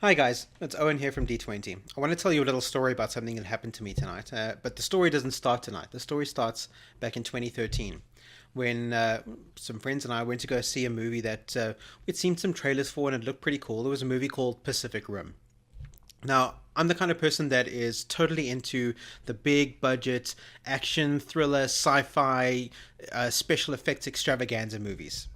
Hi guys, it's Owen here from D20. I want to tell you a little story about something that happened to me tonight, but the story doesn't start tonight. The story starts back in 2013 when some friends and I went to go see a movie that we'd seen some trailers for and it looked pretty cool. It was a movie called Pacific Rim. Now, I'm the kind of person that is totally into the big budget action, thriller, sci fi, special effects extravaganza movies.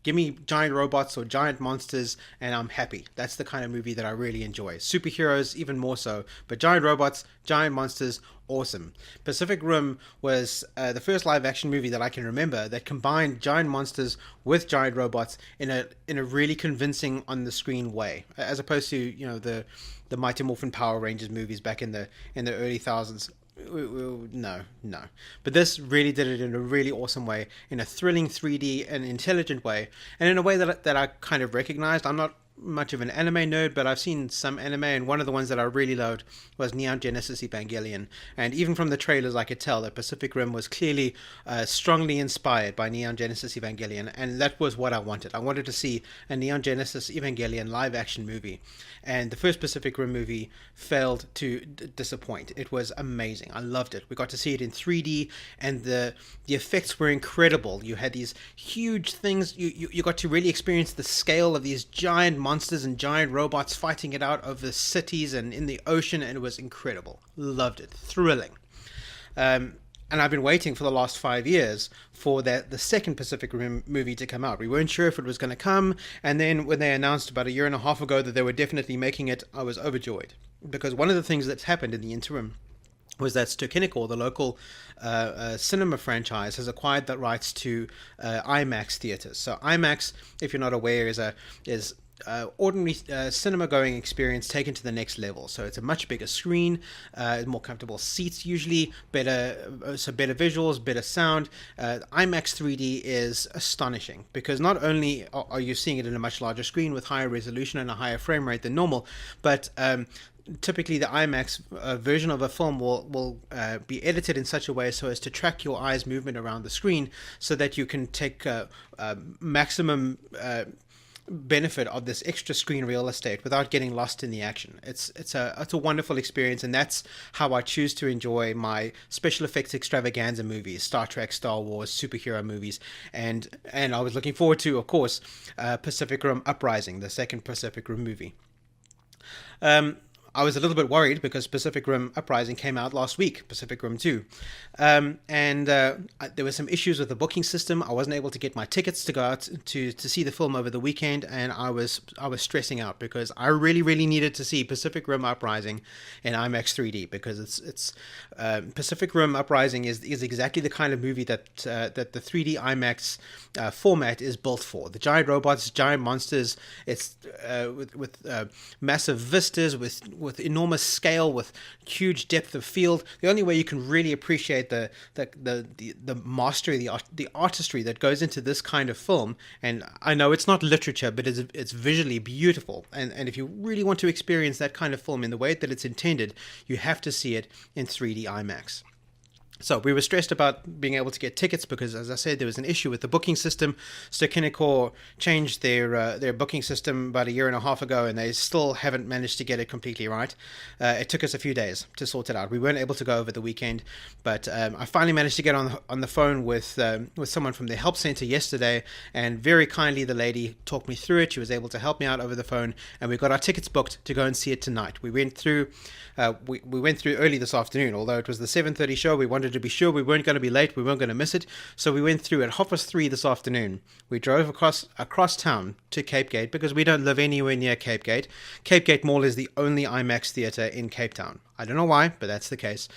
Give me giant robots or giant monsters, and I'm happy. That's the kind of movie that I really enjoy. Superheroes, even more so, but giant robots, giant monsters, awesome. Pacific Rim was the first live action movie that I can remember that combined giant monsters with giant robots in a really convincing on the screen way, as opposed to the Mighty Morphin Power Rangers movies back in the early thousands. No, no. But this really did it in a really awesome way, in a thrilling 3D and intelligent way, and in a way that I kind of recognized. I'm not much of an anime nerd, but I've seen some anime, and one of the ones that I really loved was Neon Genesis Evangelion. And even from the trailers, I could tell that Pacific Rim was clearly strongly inspired by Neon Genesis Evangelion, and that was what I wanted. I wanted to see a Neon Genesis Evangelion live action movie, and the first Pacific Rim movie failed to disappoint. It was amazing. I loved it. We got to see it in 3D, and the effects were incredible. You had these huge things. You got to really experience the scale of these giant monsters and giant robots fighting it out over cities and in the ocean, and it was incredible. Loved it. Thrilling. And I've been waiting for the last 5 years for the second Pacific Rim movie to come out. We weren't sure if it was going to come, and then when they announced about a year and a half ago that they were definitely making it, I was overjoyed. Because one of the things that's happened in the interim was that Ster-Kinekor, the local cinema franchise, has acquired the rights to IMAX theaters. So IMAX, if you're not aware, is ordinary cinema going experience taken to the next level. So it's a much bigger screen, more comfortable seats usually, better visuals, better sound. IMAX 3D is astonishing because not only are you seeing it in a much larger screen with higher resolution and a higher frame rate than normal, but typically the IMAX version of a film will be edited in such a way so as to track your eye's movement around the screen so that you can take maximum benefit of this extra screen real estate without getting lost in the action. It's a wonderful experience, and that's how I choose to enjoy my special effects extravaganza movies, Star Trek, Star Wars, superhero movies, and I was looking forward to, of course, Pacific Rim Uprising, the second Pacific Rim movie. I was a little bit worried because Pacific Rim Uprising came out last week, Pacific Rim 2. And there were some issues with the booking system. I wasn't able to get my tickets to go out to see the film over the weekend, and I was stressing out because I really, really needed to see Pacific Rim Uprising in IMAX 3D because it's Pacific Rim Uprising is exactly the kind of movie that the 3D IMAX format is built for. The giant robots, giant monsters, it's with massive vistas, with enormous scale, with huge depth of field. The only way you can really appreciate the mastery, the artistry that goes into this kind of film, and I know it's not literature, but it's visually beautiful. And if you really want to experience that kind of film in the way that it's intended, you have to see it in 3D IMAX. So we were stressed about being able to get tickets because, as I said, there was an issue with the booking system. Ster-Kinekor changed their booking system about a year and a half ago, and they still haven't managed to get it completely right. It took us a few days to sort it out. We weren't able to go over the weekend, but I finally managed to get on the phone with someone from the help center yesterday, and very kindly the lady talked me through it. She was able to help me out over the phone, and we got our tickets booked to go and see it tonight. We went through early this afternoon, although it was the 7:30 show. We wanted to be sure we weren't going to be late, we weren't going to miss it, so we went through at 3:30 this afternoon. We drove across town to Cape Gate because we don't live anywhere near Cape Gate. Cape Gate Mall is the only IMAX theater in Cape Town. I don't know why, but that's the case.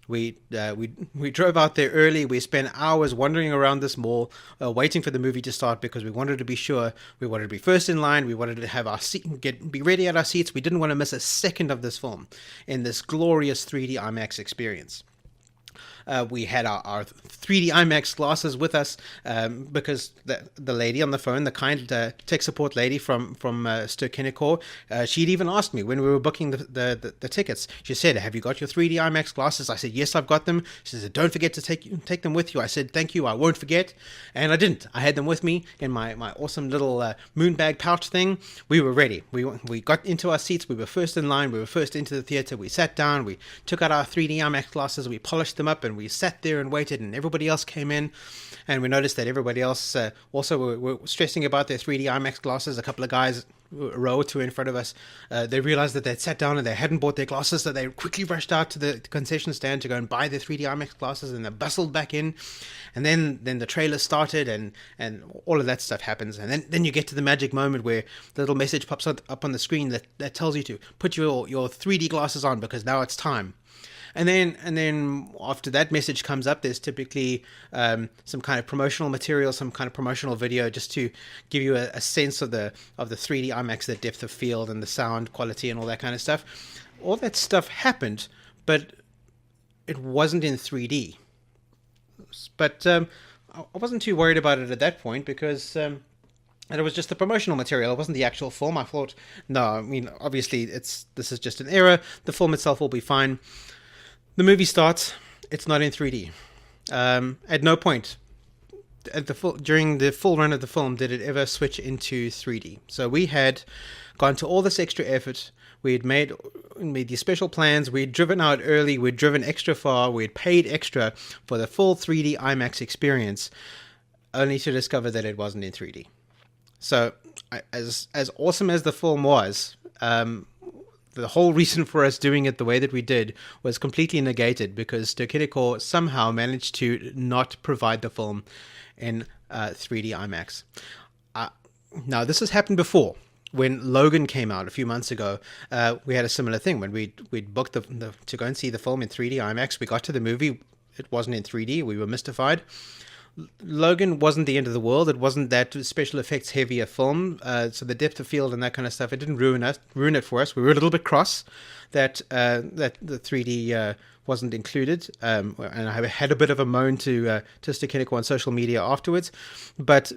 We drove out there early. We spent hours wandering around this mall, waiting for the movie to start because we wanted to be sure. We wanted to be first in line. We wanted to have our seat, be ready at our seats. We didn't want to miss a second of this film in this glorious 3D IMAX experience. We had our 3D IMAX glasses with us because the lady on the phone, the kind tech support lady from Ster-Kinekor, she'd even asked me when we were booking the tickets. She said, "Have you got your 3D IMAX glasses?" I said, "Yes, I've got them." She said, "Don't forget to take them with you." I said, "Thank you, I won't forget." And I didn't. I had them with me in my awesome little moon bag pouch thing. We were ready. We got into our seats. We were first in line. We were first into the theater. We sat down. We took out our 3D IMAX glasses. We polished them up, and we sat there and waited. And everybody else came in, and we noticed that everybody else also were stressing about their 3D IMAX glasses. A couple of guys, a row or two in front of us, they realized that they'd sat down and they hadn't bought their glasses, so they quickly rushed out to the concession stand to go and buy their 3D IMAX glasses, and they bustled back in. And then the trailer started, and all of that stuff happens, and then you get to the magic moment where the little message pops up on the screen that tells you to put your 3D glasses on because now it's time. And then after that message comes up, there's typically some kind of promotional material, some kind of promotional video, just to give you a sense of the 3D IMAX, the depth of field and the sound quality and all that kind of stuff. All that stuff happened, but it wasn't in 3D. But I wasn't too worried about it at that point because and it was just the promotional material. It wasn't the actual film. I thought, no, I mean, obviously this is just an error. The film itself will be fine. The movie starts. It's not in 3D. At no point during the full run of the film did it ever switch into 3D. So we had gone to all this extra effort. We had made these special plans. We'd driven out early. We'd driven extra far. We'd paid extra for the full 3D IMAX experience, only to discover that it wasn't in 3D. So, as awesome as the film was, the whole reason for us doing it the way that we did was completely negated because Ster-Kinekor somehow managed to not provide the film in 3D IMAX. Now, this has happened before. When Logan came out a few months ago, we had a similar thing. When we'd booked to go and see the film in 3D IMAX, we got to the movie, it wasn't in 3D. We were mystified. Logan wasn't the end of the world. It wasn't that special effects heavy a film. So the depth of field and that kind of stuff, it didn't ruin it for us. We were a little bit cross that the 3D wasn't included. And I had a bit of a moan to Ster-Kinekor on social media afterwards. But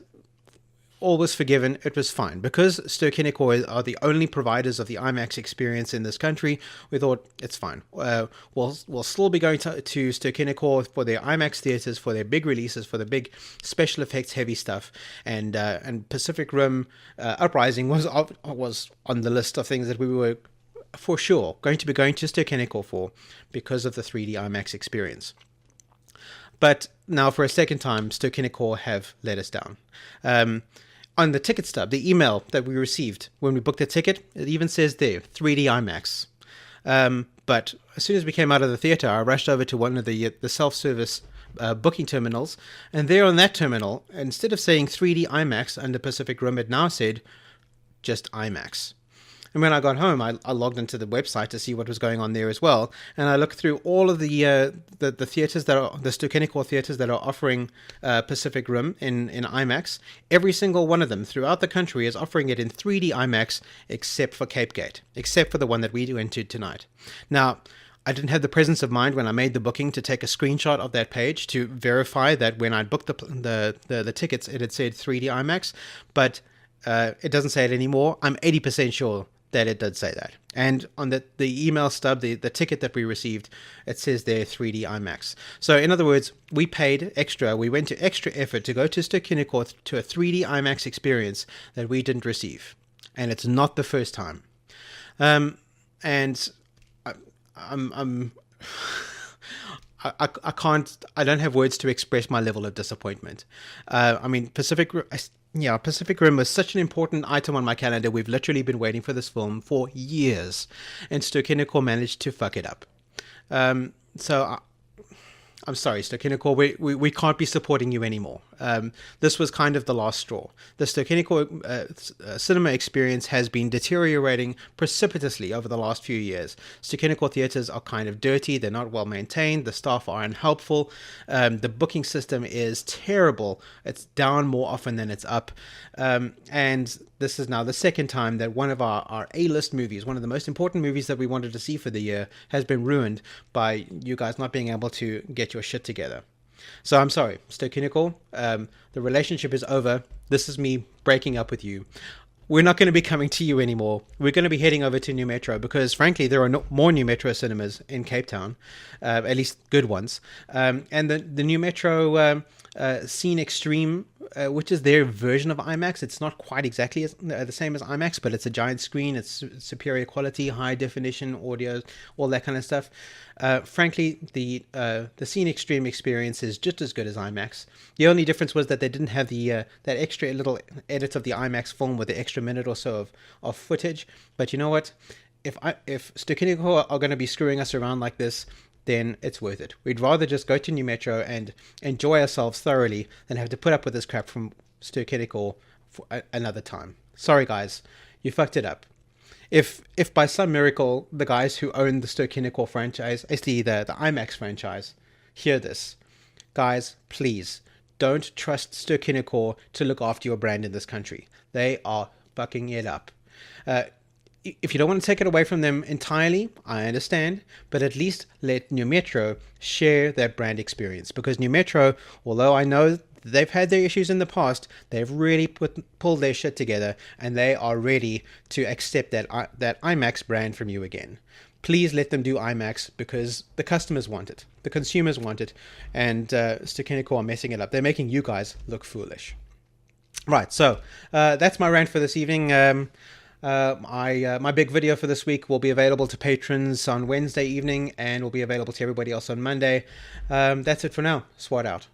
all was forgiven. It was fine. Because Ster-Kinekor are the only providers of the IMAX experience in this country, we thought it's fine. We'll still be going to Ster-Kinekor for their IMAX theaters, for their big releases, for the big special effects heavy stuff. And Pacific Rim Uprising was on the list of things that we were for sure going to be going to Ster-Kinekor for because of the 3D IMAX experience. But now for a second time, Ster-Kinekor have let us down. On the ticket stub, the email that we received when we booked the ticket, it even says there, 3D IMAX. But as soon as we came out of the theater, I rushed over to one of the self-service booking terminals, and there on that terminal, instead of saying 3D IMAX under Pacific Rim, it now said just IMAX. And when I got home, I logged into the website to see what was going on there as well. And I looked through all of the theaters that are the Ster-Kinekor theaters that are offering Pacific Rim in IMAX. Every single one of them throughout the country is offering it in 3D IMAX, except for Cape Gate, except for the one that we went to tonight. Now, I didn't have the presence of mind when I made the booking to take a screenshot of that page to verify that when I booked the tickets, it had said 3D IMAX, but it doesn't say it anymore. I'm 80% sure that it did say that. And on the email stub, the ticket that we received, it says there 3D IMAX. So in other words, we paid extra. We went to extra effort to go to Ster-Kinekor to a 3D IMAX experience that we didn't receive. And it's not the first time. And I can't, I don't have words to express my level of disappointment. I mean, Pacific Rim was such an important item on my calendar. We've literally been waiting for this film for years, and Ster-Kinekor managed to fuck it up. So I'm sorry, Ster-Kinekor, we can't be supporting you anymore. This was kind of the last straw. The Ster-Kinekor cinema experience has been deteriorating precipitously over the last few years. Ster-Kinekor theaters are kind of dirty, they're not well maintained, the staff are unhelpful, the booking system is terrible, it's down more often than it's up, and this is now the second time that one of our A-list movies, one of the most important movies that we wanted to see for the year, has been ruined by you guys not being able to get your shit together. So I'm sorry, Ster-Kinekor, the relationship is over. This is me breaking up with you. We're not going to be coming to you anymore. We're going to be heading over to New Metro because, frankly, there are more New Metro cinemas in Cape Town, at least good ones. And the New Metro Scene Xtreme, which is their version of IMAX. It's not quite exactly the same as IMAX, but it's a giant screen. It's superior quality, high definition audio, all that kind of stuff. Frankly, the Scene Xtreme experience is just as good as IMAX. The only difference was that they didn't have the that extra little edit of the IMAX film with the extra minute or so of footage. But you know what? If Ster-Kinekor are going to be screwing us around like this, then it's worth it. We'd rather just go to New Metro and enjoy ourselves thoroughly than have to put up with this crap from Ster-Kinekor for another time. Sorry, guys, you fucked it up. If by some miracle the guys who own the Ster-Kinekor franchise, actually the IMAX franchise, hear this, guys, please don't trust Ster-Kinekor to look after your brand in this country. They are fucking it up. If you don't want to take it away from them entirely, I understand, but at least let New Metro share their brand experience, because New Metro, although I know they've had their issues in the past, they've really pulled their shit together, and they are ready to accept that IMAX brand from you again. Please let them do IMAX, because the customers want it, the consumers want it, and Ster-Kinekor are messing it up. They're making you guys look foolish. Right, so that's my rant for this evening. My big video for this week will be available to patrons on Wednesday evening and will be available to everybody else on Monday. That's it for now. Swat out.